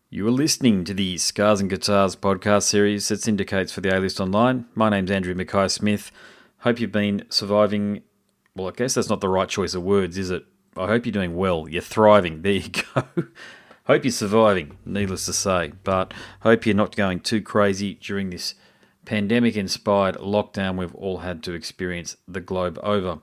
You are listening to the Scars and Guitars podcast series that syndicates for the A-List Online. My name's Andrew Mackay-Smith. Hope you've been surviving. Well, I guess that's not the right choice of words, is it? I hope you're doing well. You're thriving. There you go. Hope you're surviving, needless to say. But hope you're not going too crazy during this pandemic-inspired lockdown we've all had to experience the globe over.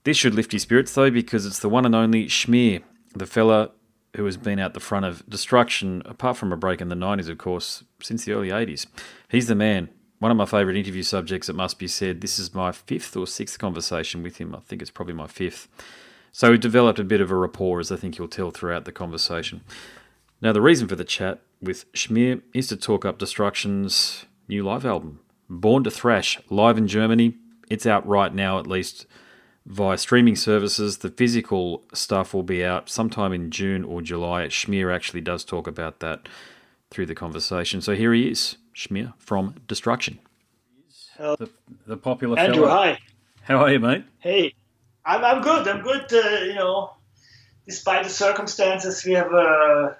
This should lift your spirits, though, because it's the one and only Schmier, the fella who has been out the front of destruction, apart from a break in the 90s, of course, since the early 80s. He's the man. One of my favourite interview subjects, it must be said. This is my fifth or sixth conversation with him. I think it's probably my fifth. So we developed a bit of a rapport, as I think you'll tell throughout the conversation. Now, the reason for the chat with Schmier is to talk up Destruction's new live album, Born to Thrash, live in Germany. It's out right now, at least, via streaming services. The physical stuff will be out sometime in June or July. Schmier actually does talk about that through the conversation. So here he is, Schmier from Destruction. The popular Andrew, fellow. hi. How are you, mate? Hey, I'm good. I'm good. Despite the circumstances, we have a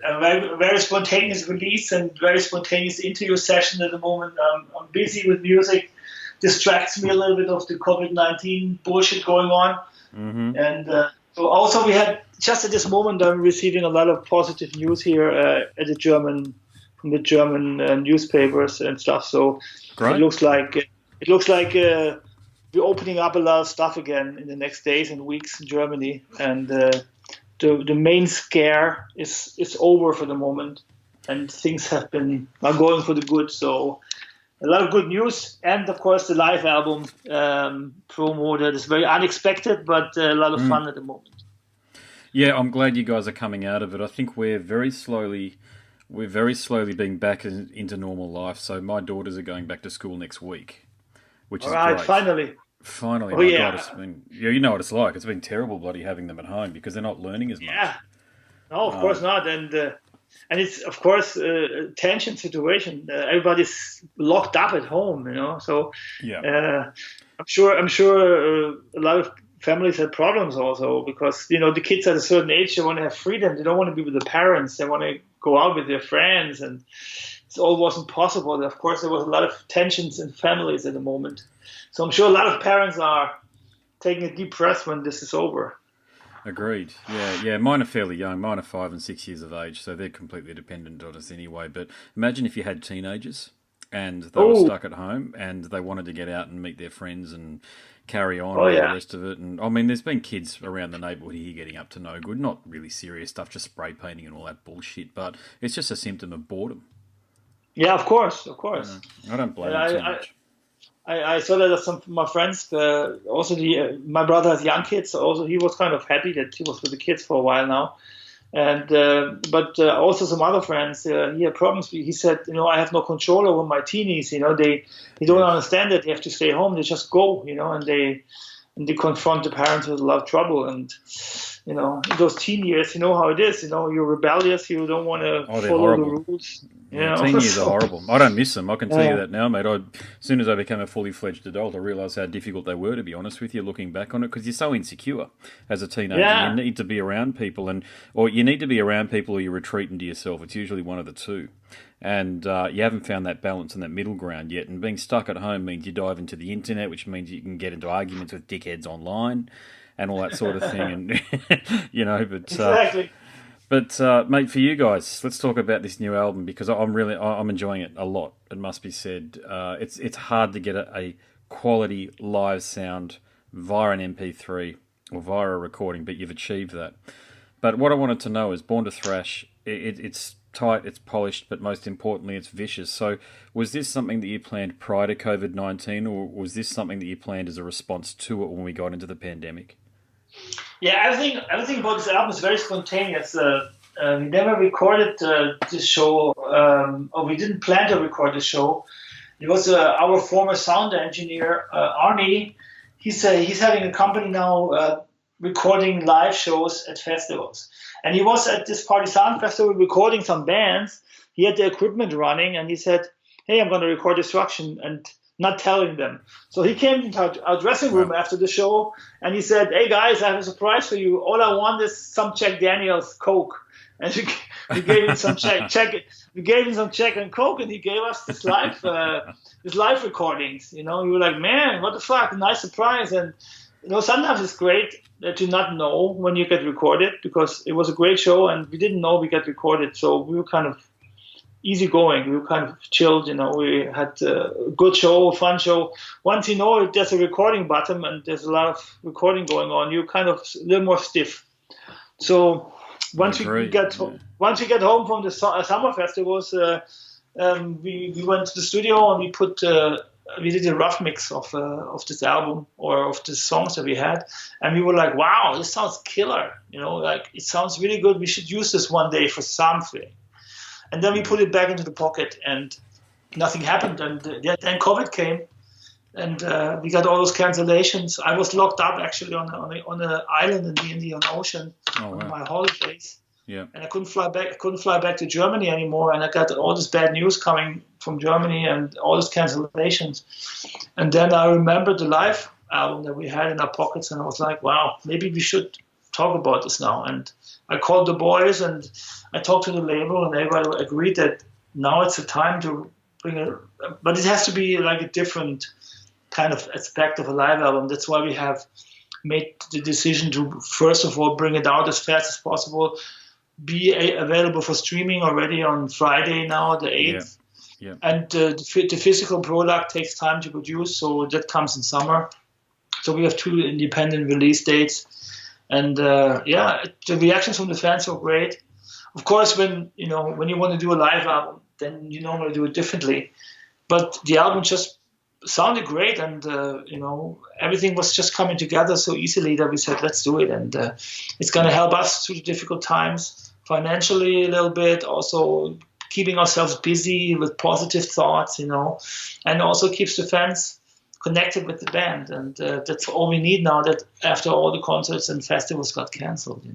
very spontaneous release and very spontaneous interview session at the moment. I'm busy with music. Distracts me a little bit of the COVID-19 bullshit going on. Mm-hmm. And so also we had, just at this moment, I'm receiving a lot of positive news here from the German newspapers and stuff. So Great. it looks like we're opening up a lot of stuff again in the next days and weeks in Germany. And the main scare is over for the moment. And things are going for the good. So a lot of good news, and of course the live album promo that is very unexpected, but a lot of fun at the moment. Yeah, I'm glad you guys are coming out of it. I think we're very slowly being back into normal life. So my daughters are going back to school next week, which is great. Finally. Finally, Oh, my yeah. God, it's been, you know what it's like. It's been terrible bloody having them at home because they're not learning as much. Yeah. No, of course not, and it's, of course, a tension situation. Everybody's locked up at home, So Yeah. I'm sure a lot of families had problems also because the kids at a certain age, they want to have freedom. They don't want to be with the parents. They want to go out with their friends, and it all wasn't possible. And of course, there was a lot of tensions in families at the moment. So I'm sure a lot of parents are taking a deep breath when this is over. Agreed. Yeah. Mine are fairly young. Mine are 5 and 6 years of age, so they're completely dependent on us anyway. But imagine if you had teenagers and they were stuck at home and they wanted to get out and meet their friends and carry on and all the rest of it. And I mean, there's been kids around the neighbourhood here getting up to no good. Not really serious stuff, just spray painting and all that bullshit. But it's just a symptom of boredom. Yeah, of course. I don't blame them too much. I saw that some of my friends, also my brother has young kids, so also he was kind of happy that he was with the kids for a while now. And but also some other friends, he had problems. He said, I have no control over my teenies. They don't understand that they have to stay home. They just go, and they confront the parents with a lot of trouble. And in those teen years, you know how it is. You're rebellious. You don't want to follow horrible. the rules. Teen years are horrible. I don't miss them. I can tell you that now, mate. As soon as I became a fully fledged adult, I realised how difficult they were, to be honest with you, looking back on it, because you're so insecure as a teenager. Yeah. You need to be around people, or you need to be around people or you retreat into yourself. It's usually one of the two. And you haven't found that balance and that middle ground yet. And being stuck at home means you dive into the internet, which means you can get into arguments with dickheads online and all that sort of thing. And but Exactly. But mate, for you guys, let's talk about this new album because I'm enjoying it a lot. It must be said. It's hard to get a quality live sound via an MP3 or via a recording, but you've achieved that. But what I wanted to know is, Born to Thrash. It's tight, it's polished, but most importantly, it's vicious. So, was this something that you planned prior to COVID-19, or was this something that you planned as a response to it when we got into the pandemic? Yeah, everything about this album is very spontaneous. We never recorded this show, or we didn't plan to record the show. It was our former sound engineer, Arnie. He's having a company now recording live shows at festivals. And he was at this Party Sound Festival recording some bands. He had the equipment running, and he said, hey, I'm going to record Destruction, and not telling them. So he came into our dressing room after the show, and he said, hey, guys, I have a surprise for you. All I want is some Jack Daniels Coke. and we gave him some we gave him some Czech and Coke, and he gave us this live recordings. We were like, man, what the fuck, nice surprise. And sometimes it's great to not know when you get recorded, because it was a great show and we didn't know we get recorded, so we were kind of easygoing. We were kind of chilled. We had a good show, a fun show. Once there's a recording button and there's a lot of recording going on, you're kind of a little more stiff. So once we get home from the summer festivals, we went to the studio and we did a rough mix of this album, or of the songs that we had, and we were like, wow, this sounds killer. It sounds really good. We should use this one day for something. And then we put it back into the pocket, and nothing happened. And then COVID came, and we got all those cancellations. I was locked up actually on an island in the Indian Ocean on my holidays. Yeah. And I couldn't fly back to Germany anymore. And I got all this bad news coming from Germany and all these cancellations. And then I remembered the live album that we had in our pockets, and I was like, wow, maybe we should talk about this now. And I called the boys and I talked to the label, and everybody agreed that now it's the time to bring it. But it has to be like a different kind of aspect of a live album. That's why we have made the decision to, first of all, bring it out as fast as possible, be available for streaming already on Friday now, the 8th. Yeah. And the physical product takes time to produce, so that comes in summer. So we have 2 independent release dates. And the reactions from the fans were great. Of course, when you want to do a live album, then you normally do it differently. But the album just sounded great, and everything was just coming together so easily that we said, let's do it. And it's going to help us through the difficult times, financially a little bit, also keeping ourselves busy with positive thoughts, and also keeps the fans connected with the band. And that's all we need now, that after all the concerts and festivals got cancelled.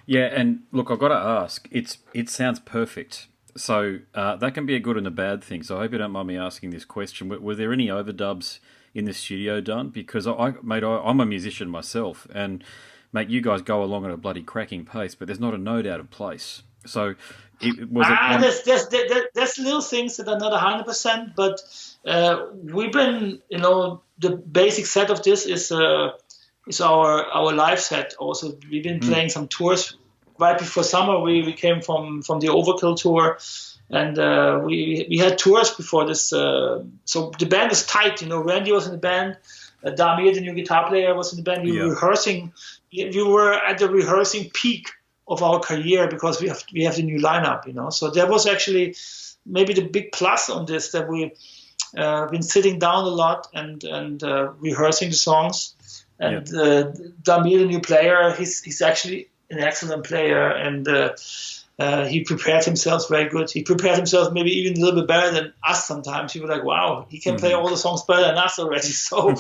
Yeah, and look, I've got to ask, it sounds perfect. So that can be a good and a bad thing. So I hope you don't mind me asking this question. Were there any overdubs in the studio done? Because I'm a musician myself, and mate, you guys go along at a bloody cracking pace, but there's not a note out of place. So there's little things that are not 100%, but we've been, the basic set of this is our live set. Also, we've been playing some tours. Right before summer, we came from the Overkill tour, and we had tours before this. So the band is tight. Randy was in the band. Damir, the new guitar player, was in the band. We were rehearsing. We were at the rehearsing peak of our career, because we have the new lineup. So that was actually maybe the big plus on this, that we been sitting down a lot and rehearsing the songs. And Damir, the new player, he's actually an excellent player, and he prepared himself very good. He prepared himself maybe even a little bit better than us sometimes. You were like, wow, he can play all the songs better than us already. So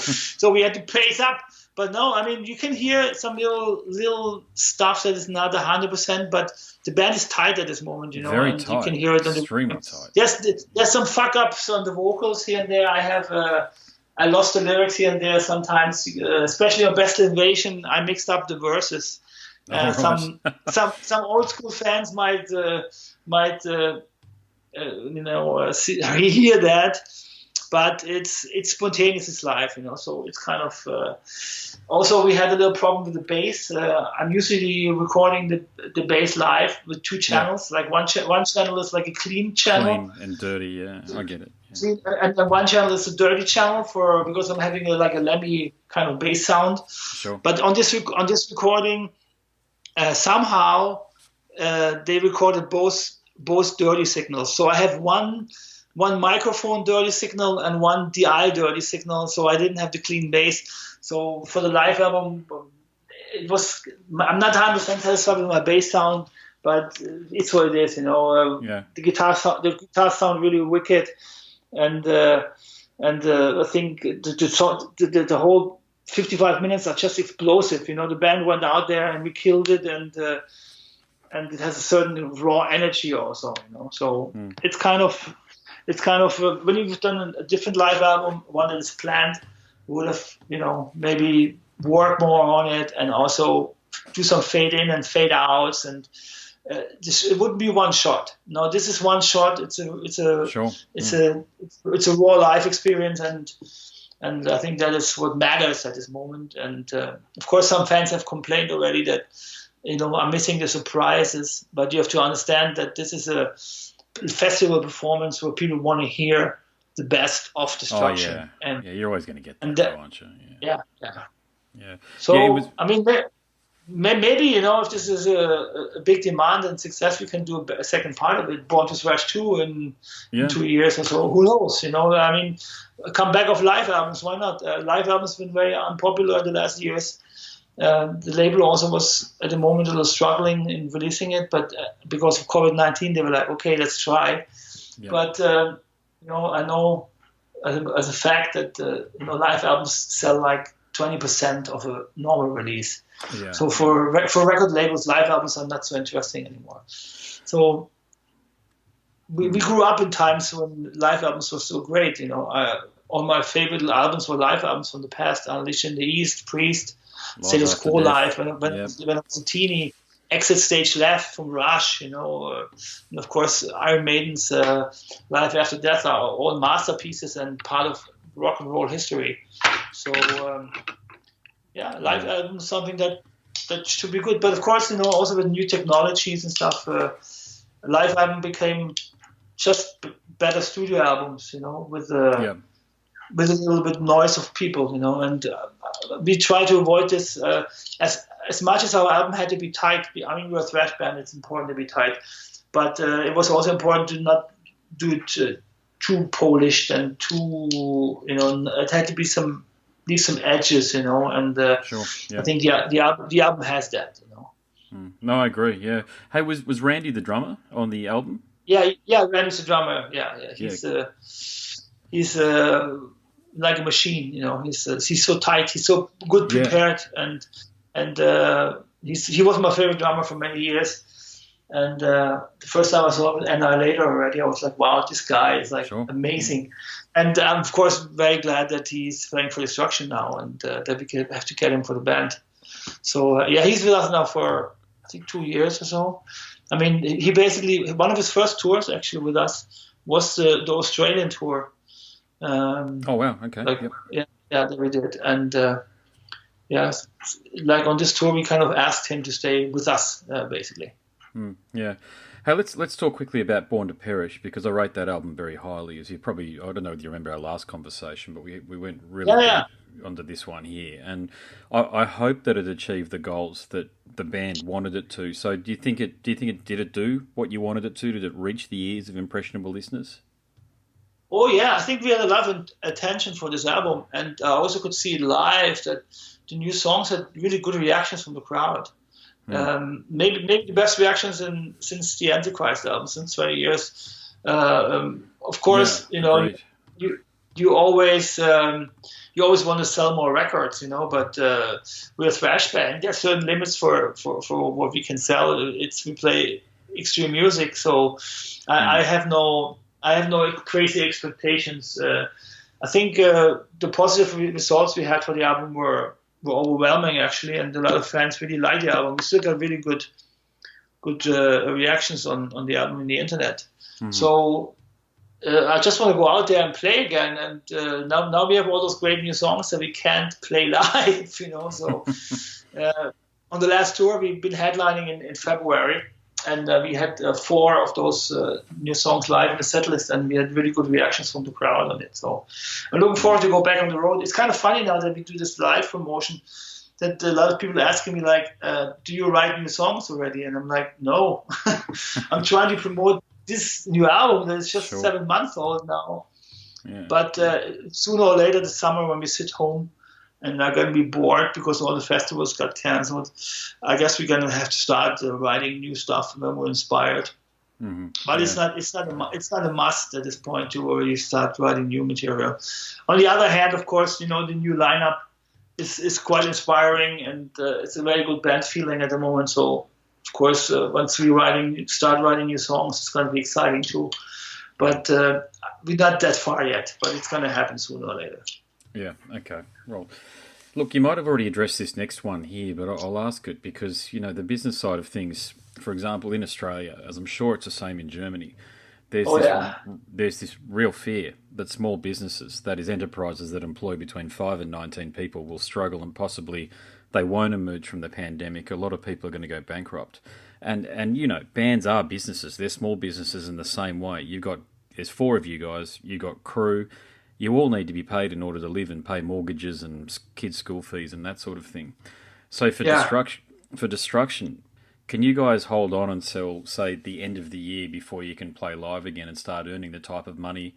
we had to pace up. But no, I mean, you can hear some little stuff that is not 100%, but the band is tight at this moment, Very and tight. you can hear it. Extremely tight. There's some fuck ups on the vocals here and there. I lost the lyrics here and there sometimes, especially on Best Invasion. I mixed up the verses. Some old school fans might hear that, but it's spontaneous, it's live, So it's kind of. Also, we had a little problem with the bass. I'm usually recording the bass live with 2 channels. Like one channel is like a clean channel, clean and dirty. Yeah, I get it. Yeah. And then one channel is a dirty channel because I'm having a Lemmy kind of bass sound. Sure. But on this recording. Somehow they recorded both dirty signals. So I have one microphone dirty signal and one DI dirty signal. So I didn't have the clean bass. So for the live album, I'm not 100% satisfied with my bass sound, but it's what it is. The guitar sound really wicked, and I think the whole 55 minutes are just explosive. The band went out there and we killed it, and it has a certain raw energy also. So it's kind of when you've done a different live album, one that is planned, we would have maybe work more on it, and also do some fade in and fade outs, and it wouldn't be one shot. No, this is one shot. It's Sure. a raw life experience, and I think that is what matters at this moment. And of course, some fans have complained already that I'm missing the surprises. But you have to understand that this is a festival performance where people want to hear the best of Destruction. Oh, yeah. And you're always going to get that, aren't you? Yeah. So, yeah, I mean, maybe, if this is a big demand and success, we can do a second part of it, Born to Thrash 2 in 2 years or so. Who knows? I mean, a comeback of live albums, why not? Live albums have been very unpopular in the last years. The label also was, at the moment, a little struggling in releasing it, but because of COVID-19, they were like, okay, let's try. Yeah. But, I know as a fact that, live albums sell like 20% of a normal release. Yeah. So for record labels, live albums are not so interesting anymore. So we grew up in times when live albums were so great. All my favorite albums were live albums from the past: Unleashed in the East, Priest, Status Quo Live. When I was a teenie, Exit Stage Left from Rush, and of course Iron Maiden's Live After Death are all masterpieces and part of rock and roll history. So live album is something that should be good. But of course, also with new technologies and stuff, live album became just better studio albums, with a little bit noise of people, and we try to avoid this as much as our album had to be tight. I mean, we're a thrash band; it's important to be tight, but it was also important to not do it too polished and too, it had to be leave some edges, and sure, yeah. I think the album has that, No, I agree. Yeah. Hey, was Randy the drummer on the album? Yeah, Randy's the drummer. Yeah. He's like a machine, He's so tight. He's so good prepared, and he was my favorite drummer for many years. And the first time I saw him with Annihilator already, I was like, wow, this guy is like amazing. And I'm, of course, very glad that he's playing for Destruction now, and that we have to get him for the band. So, he's with us now for, I think, 2 years or so. I mean, he basically, one of his first tours actually with us was the Australian tour. Oh, wow, okay. That we did. And, like on this tour, we kind of asked him to stay with us, basically. Yeah. Hey, let's talk quickly about Born to Perish, because I rate that album very highly. As you probably, I don't know if you remember our last conversation, but we went really deep onto this one here, and I hope that it achieved the goals that the band wanted it to. So, do you think it did it do what you wanted it to? Did it reach the ears of impressionable listeners? Oh yeah, I think we had a lot of attention for this album, and I also could see live that the new songs had really good reactions from the crowd. Maybe the best reactions since the Antichrist album, since 20 years. Of course, you always want to sell more records, but we're a thrash band. There are certain limits for what we can sell. We play extreme music, so I have no crazy expectations. I think the positive results we had for the album were overwhelming, actually, and a lot of fans really liked the album. We still got really good reactions on the album in the internet. Mm-hmm. So I just want to go out there and play again. And now we have all those great new songs that we can't play live, So on the last tour, we've been headlining in February, and we had 4 of those new songs live in the set list, and we had really good reactions from the crowd on it. So I'm looking forward to go back on the road. It's kind of funny now that we do this live promotion, that a lot of people are asking me, like, do you write new songs already? And I'm like, no. I'm trying to promote this new album that's just 7 months old now. Yeah. But sooner or later this summer, when we sit home and are going to be bored because all the festivals got canceled, I guess we're going to have to start writing new stuff when we're inspired. Mm-hmm. But it's not a must at this point to already start writing new material. On the other hand, of course, the new lineup is quite inspiring, and it's a very good band feeling at the moment. So, of course, once we start writing new songs, it's going to be exciting too. But we're not that far yet, but it's going to happen sooner or later. Yeah, okay. Well, look, you might have already addressed this next one here, but I'll ask it because, the business side of things, for example, in Australia, as I'm sure it's the same in Germany, Oh yeah. there's this real fear that small businesses, that is enterprises that employ between 5 and 19 people, will struggle and possibly they won't emerge from the pandemic. A lot of people are going to go bankrupt. And you know, bands are businesses. They're small businesses in the same way. There's four of you guys, you got crew, you all need to be paid in order to live and pay mortgages and kids' school fees and that sort of thing. So Yeah. for destruction, can you guys hold on until, say, the end of the year before you can play live again and start earning the type of money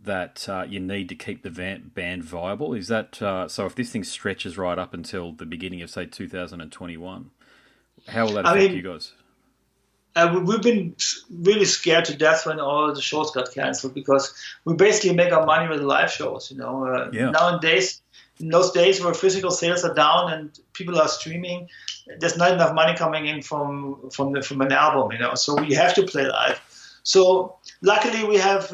that you need to keep the band viable? Is that so? If this thing stretches right up until the beginning of, say, 2021, how will that I affect you mean, guys? we've been really scared to death when all the shows got canceled because we basically make our money with live shows. Yeah, Nowadays, in those days where physical sales are down and people are streaming, there's not enough money coming in from an album. So we have to play live. So luckily we have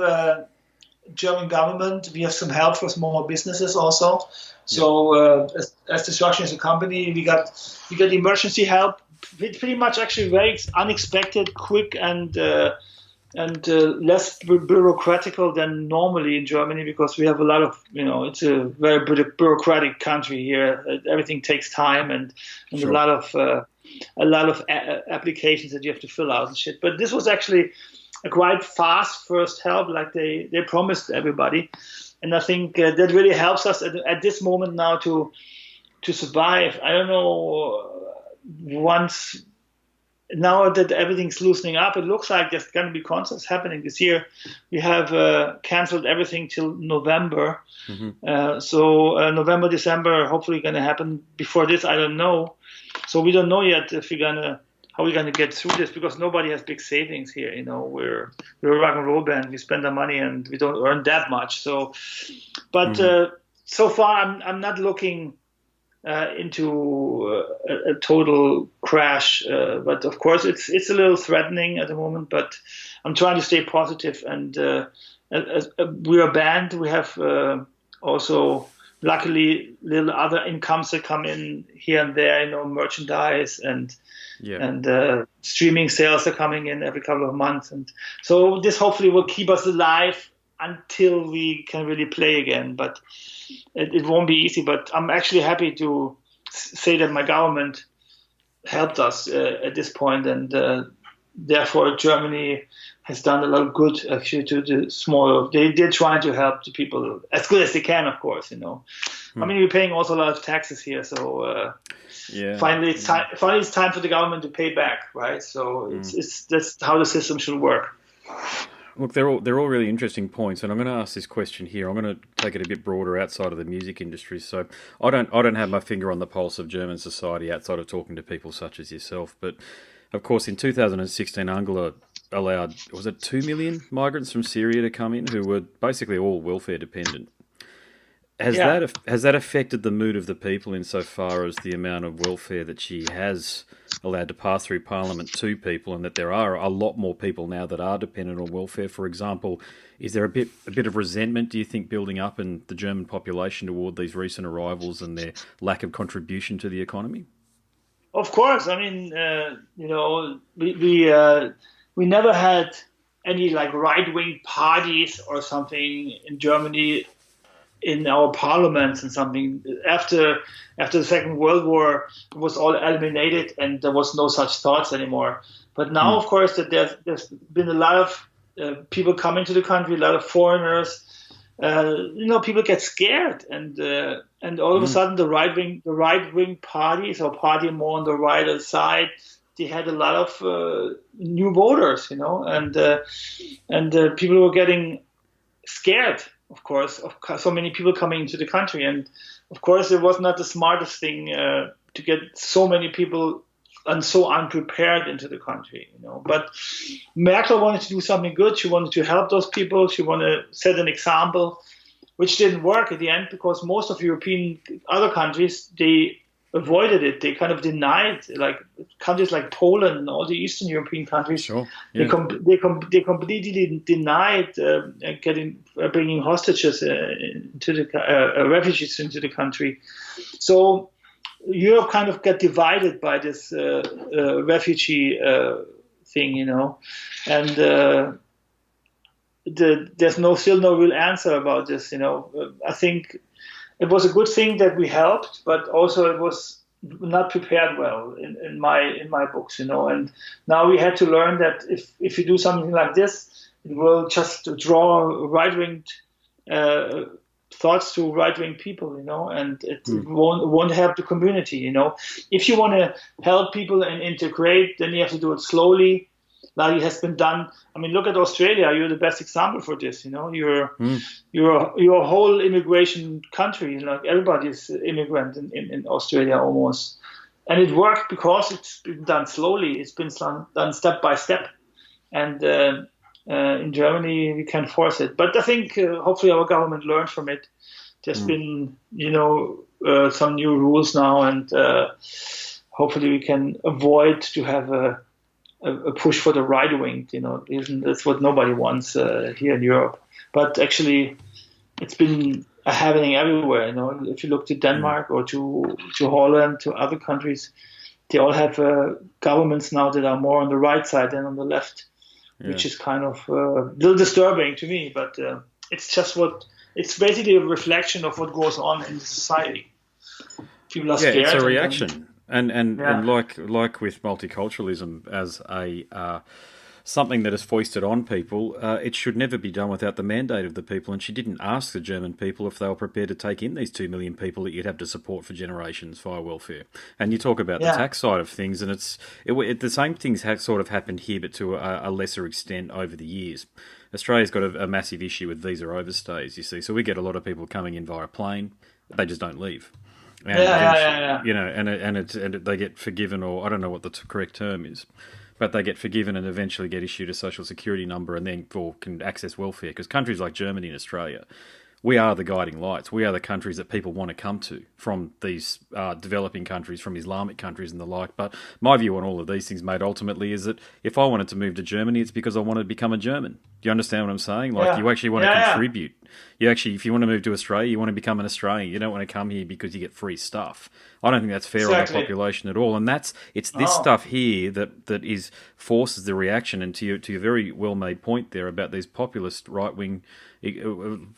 German government. We have some help for small businesses also. So as Destruction is a company, we got emergency help. Pretty much actually very unexpected, quick, and less bureaucratical than normally in Germany because we have a lot of, it's a very bureaucratic country here. Everything takes time and sure. a lot of applications that you have to fill out and shit. But this was actually a quite fast first help, like they promised everybody, and I think that really helps us at this moment now to survive. I don't know. Once now that everything's loosening up, it looks like there's going to be concerts happening this year. We have canceled everything till November. Mm-hmm. So November, December, hopefully going to happen before this. I don't know. So we don't know yet how we're gonna get through this because nobody has big savings here. We're a rock and roll band. We spend our money and we don't earn that much. So, but so far I'm not looking into a total crash, but of course it's a little threatening at the moment. But I'm trying to stay positive, and we're a band. We have also luckily little other incomes that come in here and there, merchandise and streaming sales are coming in every couple of months, and so this hopefully will keep us alive until we can really play again. But it won't be easy, but I'm actually happy to say that my government helped us at this point, and therefore Germany has done a lot of good actually to the small. They're trying to help the people as good as they can, of course. I mean, we're paying also a lot of taxes here, so finally it's time for the government to pay back, right? So that's how the system should work. Look, they're all really interesting points, and I'm going to ask this question here. I'm going to take it a bit broader outside of the music industry. So I don't have my finger on the pulse of German society outside of talking to people such as yourself. But of course, in 2016, Angela allowed 2 million migrants from Syria to come in who were basically all welfare dependent. Has that affected the mood of the people insofar as the amount of welfare that she has allowed to pass through Parliament to people, and that there are a lot more people now that are dependent on welfare? For example, is there a bit of resentment, do you think, building up in the German population toward these recent arrivals and their lack of contribution to the economy? Of course. I mean, we never had any like right-wing parties or something in Germany in our parliaments and something. After the Second World War, it was all eliminated and there was no such thoughts anymore. But now, of course, that there's been a lot of people coming to the country, a lot of foreigners. People get scared, and all of a sudden the right wing parties or party more on the right side, they had a lot of new voters, and people were getting scared. Of course, of so many people coming into the country, and of course, it was not the smartest thing to get so many people and so unprepared into the country, But Merkel wanted to do something good. She wanted to help those people. She wanted to set an example, which didn't work at the end because most of European other countries, they avoided it. They kind of denied, like countries like Poland and all the Eastern European countries. Sure. Yeah. They completely denied bringing hostages into the refugees into the country. So Europe kind of got divided by this refugee thing, and there's still no real answer about this. I think it was a good thing that we helped, but also it was not prepared well in my books, and now we had to learn that if you do something like this, it will just draw right-winged thoughts to right-wing people, and it won't help the community. If you want to help people and integrate, then you have to do it slowly, like it has been done. I mean, look at Australia. You're the best example for this. You're a whole immigration country. Like everybody's immigrant in Australia almost, and it worked because it's been done slowly. It's been done step by step, and in Germany we can force it. But I think hopefully our government learned from it. There's been some new rules now, and hopefully we can avoid to have a push for the right wing. That's what nobody wants here in Europe. But actually, it's been happening everywhere. If you look to Denmark or to Holland, to other countries, they all have governments now that are more on the right side than on the left, which is kind of a little disturbing to me. But it's basically a reflection of what goes on in the society. People are scared. Yeah, it's a reaction. And like with multiculturalism as a something that is foisted on people, it should never be done without the mandate of the people. And she didn't ask the German people if they were prepared to take in these 2 million people that you'd have to support for generations via welfare. And you talk about the tax side of things, and the same things have sort of happened here, but to a lesser extent over the years. Australia's got a massive issue with visa overstays, you see. So we get a lot of people coming in via plane, they just don't leave. And and they get forgiven, or I don't know what the correct term is, but they get forgiven and eventually get issued a social security number and then can access welfare. Because countries like Germany and Australia, we are the guiding lights. We are the countries that people want to come to from these developing countries, from Islamic countries and the like. But my view on all of these things, mate, ultimately is that if I wanted to move to Germany, it's because I wanted to become a German. Do you understand what I'm saying? Like, you actually want to contribute. You actually, if you want to move to Australia, you want to become an Australian. You don't want to come here because you get free stuff. I don't think that's fair on the population at all. And it's this stuff here that forces the reaction. And to your very well made point there about these populist right wing, you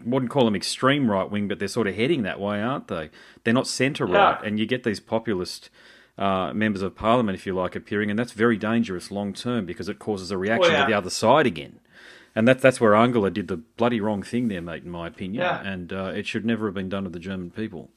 wouldn't call them extreme right wing, but they're sort of heading that way, aren't they? They're not centre right, and you get these populist members of parliament, if you like, appearing, and that's very dangerous long term because it causes a reaction to the other side again. And that's where Angela did the bloody wrong thing there, mate, in my opinion. Yeah. And it should never have been done to the German people.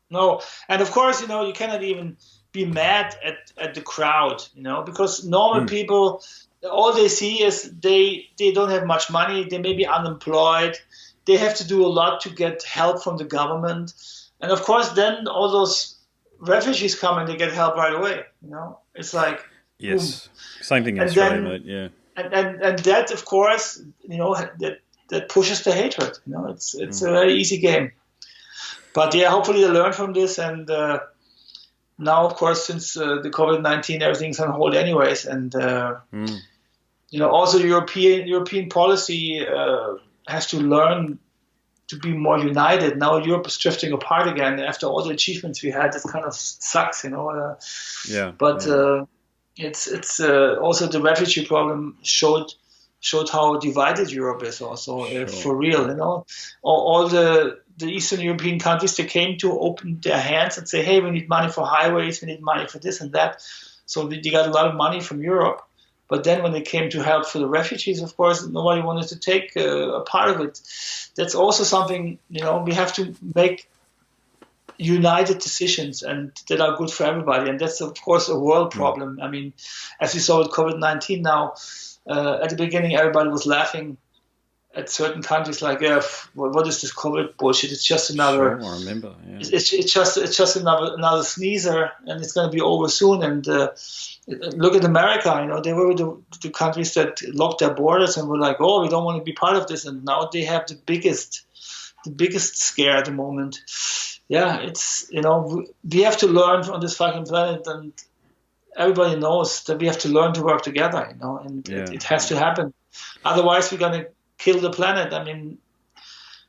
No, and of course, you cannot even be mad at the crowd, because normal people, all they see is they don't have much money, they may be unemployed, they have to do a lot to get help from the government. And of course, then all those refugees come and they get help right away, It's like... Yes, same thing in Australia, mate, yeah. And that, of course, that pushes the hatred. It's a very easy game. But hopefully they learn from this. And now, of course, since the COVID-19, everything's on hold anyways. And also European policy has to learn to be more united. Now Europe is drifting apart again after all the achievements we had. It kind of sucks, It's also the refugee problem showed how divided Europe is also for real. All the Eastern European countries, they came to open their hands and say, hey, we need money for highways, we need money for this and that. So they got a lot of money from Europe. But then when they came to help for the refugees, of course, nobody wanted to take a part of it. That's also something, we have to make united decisions and that are good for everybody. And that's, of course, a world problem. I mean, as we saw with COVID-19 now, at the beginning, everybody was laughing at certain countries like, what is this COVID bullshit? It's just another... Sure, I remember, yeah. It's just another sneezer, and it's going to be over soon. And look at America, they were the countries that locked their borders and were like, oh, we don't want to be part of this. And now they have the biggest scare at the moment. Yeah, it's, we have to learn on this fucking planet, and everybody knows that we have to learn to work together, and it has to happen. Otherwise, we're going to kill the planet. I mean,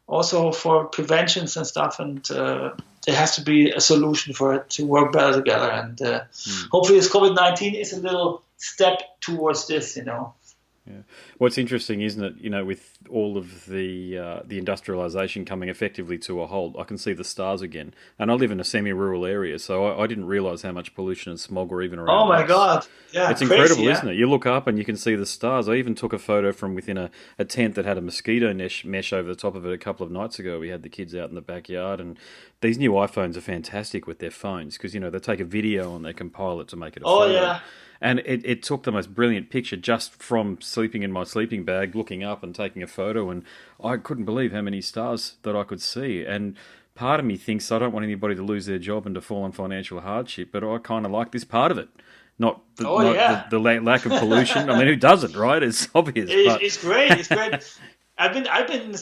also for preventions and stuff, and there has to be a solution for it to work better together. And hopefully, this COVID-19 is a little step towards this. Yeah. Well, it's interesting, isn't it? With all of the industrialisation coming effectively to a halt, I can see the stars again. And I live in a semi-rural area, so I didn't realise how much pollution and smog were even around. Oh my us. God! Yeah, it's crazy, incredible, isn't it? You look up and you can see the stars. I even took a photo from within a tent that had a mosquito mesh over the top of it a couple of nights ago. We had the kids out in the backyard, and these new iPhones are fantastic with their phones because they take a video and they compile it to make it a photo. Yeah. And it took the most brilliant picture just from sleeping in my sleeping bag, looking up and taking a photo. And I couldn't believe how many stars that I could see. And part of me thinks I don't want anybody to lose their job and to fall in financial hardship, but I kind of like this part of it. Not the lack of pollution. I mean, who doesn't, right? It's obvious. It's great. It's great. I've been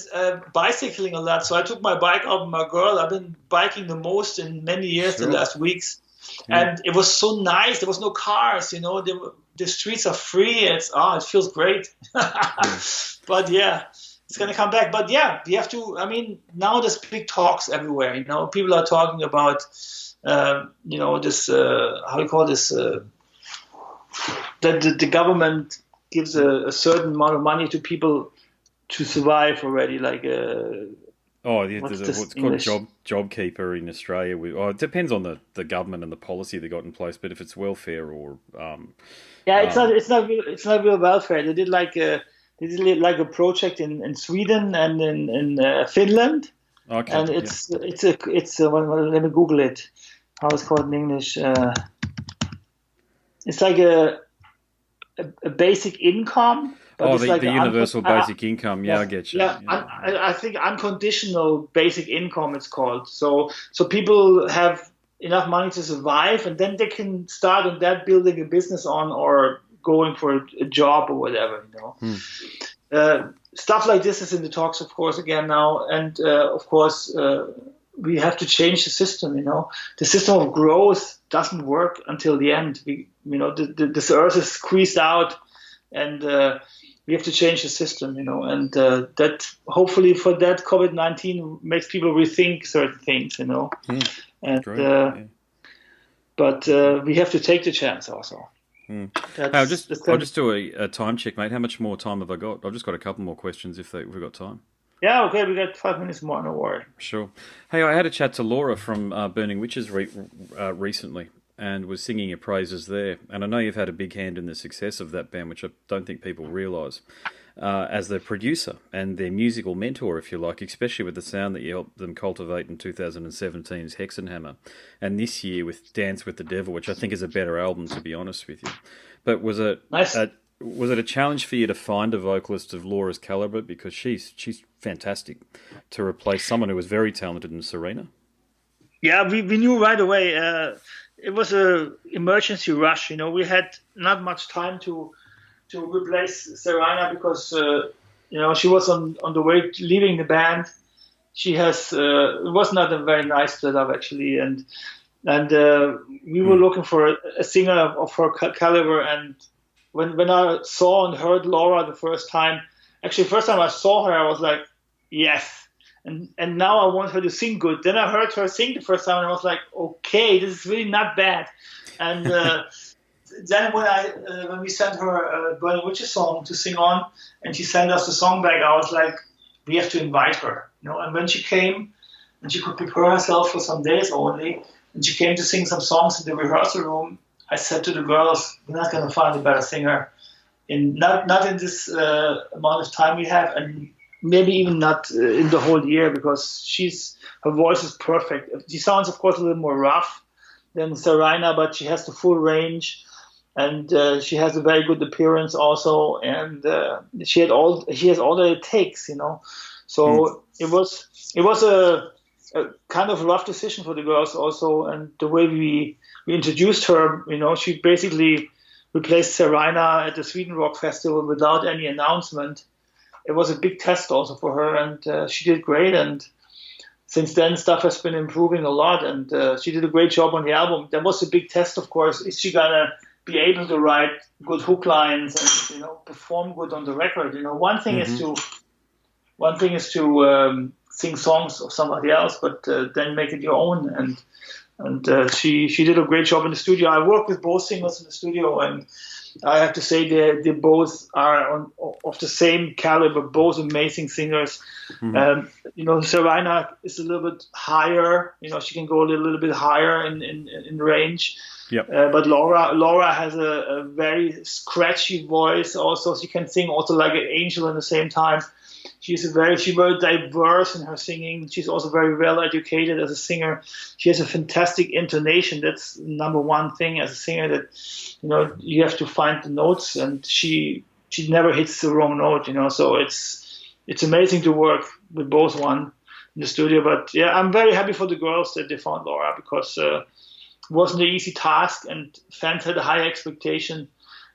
bicycling a lot, so I took my bike out with my girl. I've been biking the most in many years, the last weeks. Yeah. And it was so nice. There was no cars, the streets are free. It feels great. But yeah, it's going to come back. But yeah, we have to, now there's big talks everywhere. People are talking about, this, how you call this, that the government gives a certain amount of money to people to survive already, like what's called JobKeeper in Australia. It depends on the government and the policy they got in place. But if it's welfare or it's not real welfare. They did like a project in Sweden and in Finland. Okay, and it's let me Google it. How it's called in English? It's like a basic income. But the universal basic income. Yeah, I get you. Yeah, I think unconditional basic income it's called. So people have enough money to survive, and then they can start on that building a business on or going for a job or whatever. Stuff like this is in the talks, of course, again now, and of course we have to change the system. The system of growth doesn't work until the end. This earth is squeezed out, and we have to change the system, and that hopefully for that COVID-19 makes people rethink certain things, and but we have to take the chance also. I'll just do a time check, mate. How much more time have I got? I've just got a couple more questions if we've got time. Yeah, okay, we got 5 minutes more, no worry. Sure. Hey, I had a chat to Laura from Burning Witches recently, and was singing your praises there. And I know you've had a big hand in the success of that band, which I don't think people realise, as their producer and their musical mentor, if you like, especially with the sound that you helped them cultivate in 2017's Hexenhammer, and this year with Dance with the Devil, which I think is a better album, to be honest with you. But was it a challenge for you to find a vocalist of Laura's calibre, because she's fantastic, to replace someone who was very talented in Serena? Yeah, we knew right away. It was an emergency rush. We had not much time to replace Serena because she was on the way to leaving the band. She has it was not a very nice setup actually, and we were looking for a singer of her caliber. And when I saw and heard Laura the first time I saw her, I was like, yes. And now I want her to sing good. Then I heard her sing the first time, and I was like, okay, this is really not bad. And then when we sent her a Burning Witches song to sing on, and she sent us the song back, I was like, we have to invite her. And when she came, and she could prepare herself for some days only, and she came to sing some songs in the rehearsal room, I said to the girls, we're not going to find a better singer, not in this amount of time we have, and maybe even not in the whole year, because her voice is perfect. She sounds, of course, a little more rough than Serena, but she has the full range, and she has a very good appearance also, and she has all that it takes, So it was a kind of rough decision for the girls also, and the way we introduced her, she basically replaced Serena at the Sweden Rock Festival without any announcement. It was a big test also for her, and she did great. And since then, stuff has been improving a lot, and she did a great job on the album. That was a big test, of course. Is she gonna be able to write good hook lines and perform good on the record? One thing is to sing songs of somebody else, but then make it your own. And she did a great job in the studio. I worked with both singers in the studio, and I have to say they both are of the same caliber, both amazing singers. Serena is a little bit higher. She can go a little bit higher in range. Yep. But Laura has a very scratchy voice. Also, she can sing also like an angel at the same time. She's very diverse in her singing. She's also very well educated as a singer. She has a fantastic intonation. That's number one thing as a singer, that you have to find the notes, and she never hits the wrong note. So it's amazing to work with both one in the studio. But yeah, I'm very happy for the girls that they found Laura, because it wasn't an easy task, and fans had a high expectation.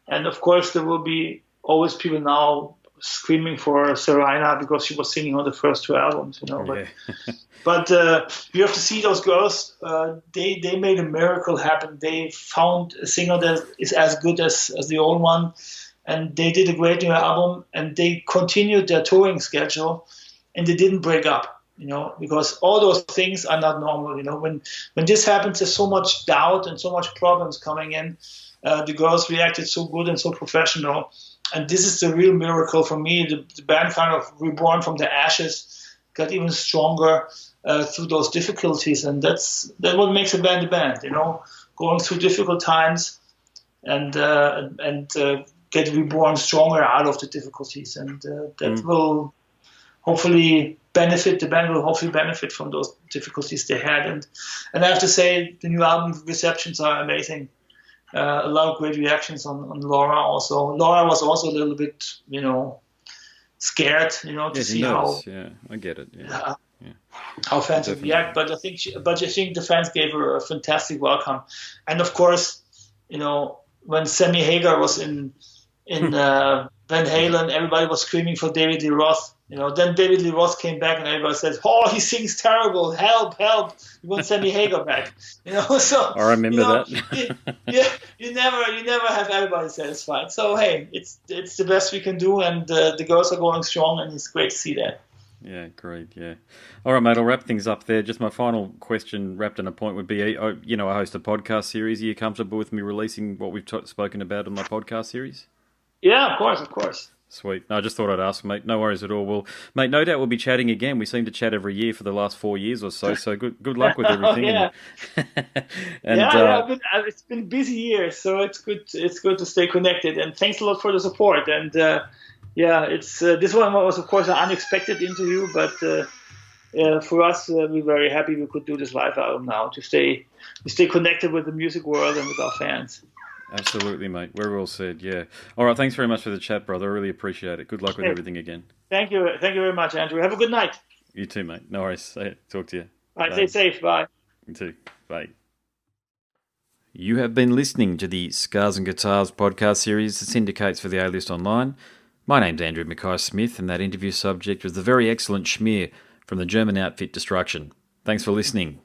And of course, there will be always people now screaming for Serena because she was singing on the first two albums, But you have to see those girls. They made a miracle happen. They found a singer that is as good as the old one, and they did a great new album. And they continued their touring schedule, and they didn't break up. Because all those things are not normal. When this happens, there's so much doubt and so much problems coming in. The girls reacted so good and so professional. And this is the real miracle for me. The band kind of reborn from the ashes, got even stronger through those difficulties. And that's what makes a band, going through difficult times and get reborn stronger out of the difficulties. And that will hopefully benefit, the band will hopefully benefit from those difficulties they had. And I have to say, the new album receptions are amazing. A lot of great reactions on Laura also. Laura was also a little bit, scared, to see how. Yeah, I get it. How fans would react, but I think the fans gave her a fantastic welcome. And of course, when Sammy Hagar was in Van Halen, everybody was screaming for David Lee Roth. Then David Lee Roth came back, and everybody said, "Oh, he sings terrible! Help! Help! We want Sammy Hagar back." So I remember that. you never have everybody satisfied. So hey, it's the best we can do, and the girls are going strong, and it's great to see that. Yeah, great. Yeah. All right, mate, I'll wrap things up there. Just my final question, wrapped in a point, would be, I host a podcast series. Are you comfortable with me releasing what we've spoken about in my podcast series? Yeah, of course. Sweet. No, I just thought I'd ask, mate. No worries at all. Well, mate, no doubt we'll be chatting again. We seem to chat every year for the last 4 years or so. So good luck with everything. It's been busy years, so it's good to stay connected. And thanks a lot for the support. And it's this one was of course an unexpected interview, but for us, we're very happy we could do this live album now to stay connected with the music world and with our fans. Absolutely, mate. We're all said, yeah. All right, thanks very much for the chat, brother. I really appreciate it. Good luck with everything again. Thank you very much, Andrew. Have a good night. You too, mate. No worries. Talk to you. All right, stay safe. Bye. You too. Bye. You have been listening to the Scars and Guitars podcast series that syndicates for the A-List Online. My name's Andrew Mackay-Smith, and that interview subject was the very excellent Schmier from the German outfit Destruction. Thanks for listening.